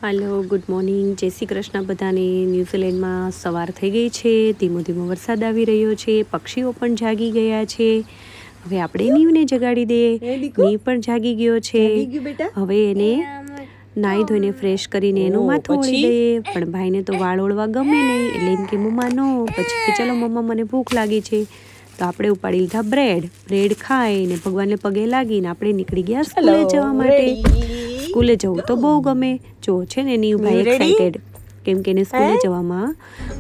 Hello good morning जय श्री कृष्ण बधाने। न्यूजीलैंडમાં સવાર થઈ ગઈ છે, ધીમો ધીમો વરસાદ આવી રહ્યો છે, પક્ષીઓ પણ જાગી ગયા છે। હવે આપણે નીવને જગાડી દઈએ। નીવ પણ જાગી ગયો છે। હવે એને નાહી ધોઈને ફ્રેશ કરીને એનું માથું ઓળી દઈએ, પણ ભાઈને તો વાળ ઓળવા ગમે નહીં, એટલે એમ કે મમ્મા નો। પછી કે ચલો મમ્મા મને ભૂખ લાગી છે, તો આપણે ઉપાડી લીધા બ્રેડ ખાઈને ભગવાનને પગે લાગીને આપણે નીકળી ગયા સ્કૂલે જવા માટે। સ્કૂલે જવું તો બહુ ગમે। જો છે ને નીવભાઈ એક્સાઇટેડ, કેમ કે એને સ્કૂલે જવામાં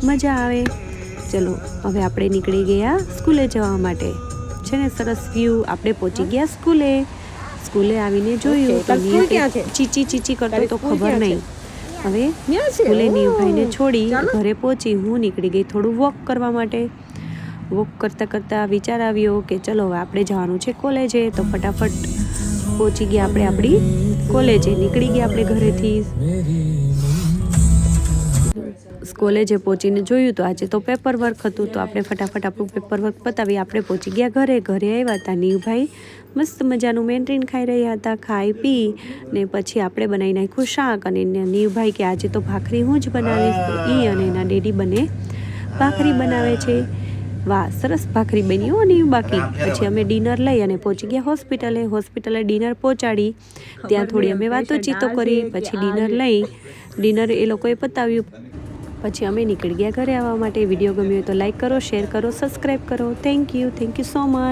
મજા આવે। ચલો હવે આપણે નીકળી ગયા સ્કૂલે જવા માટે। છે ને સરસ વ્યૂ, આપણે પહોંચી ગયા સ્કૂલે આવીને જોયું તો નીવ ચીચી ચીચી કરતો તો ખબર નહીં। હવે સ્કૂલે નીવભાઈને છોડી ઘરે પહોંચી હું નીકળી ગઈ થોડું વોક કરવા માટે। વોક કરતાં કરતાં વિચાર આવ્યો કે ચલો હવે આપણે જવાનું છે કોલેજે, તો ફટાફટ પહોંચી ગયા આપણે આપણી કોલેજે। નીકળી ગયા આપણે ઘરેથી। કોલેજે પહોંચીને જોયું તો આજે તો પેપર વર્ક હતું, તો આપણે ફટાફટ આપણું પેપર વર્ક પતાવી આપણે પહોંચી ગયા ઘરે આવ્યા હતા નીવભાઈ મસ્ત મજાનું મેન્ટ્રીન ખાઈ રહ્યા હતા। ખાઈ પી ને પછી આપણે બનાવી નાખ્યું શાક, અને નીવભાઈ કે આજે તો ભાખરી હું જ બનાવીશ, તો એ અને એના ડેડી બંને ભાખરી બનાવે છે। વાહ, સરસ ભાખરી બની હો નીવ। બાકી પછી અમે ડિનર લઈ અને પહોંચી ગયા હોસ્પિટલે ડિનર પહોંચાડી, ત્યાં થોડી અમે વાતોચીતો કરી, પછી ડિનર એ લોકોએ પતાવ્યું, પછી અમે નીકળી ગયા ઘરે આવવા માટે। વિડીયો ગમ્યો તો લાઈક કરો, શેર કરો, સબસ્ક્રાઈબ કરો। Thank you so much.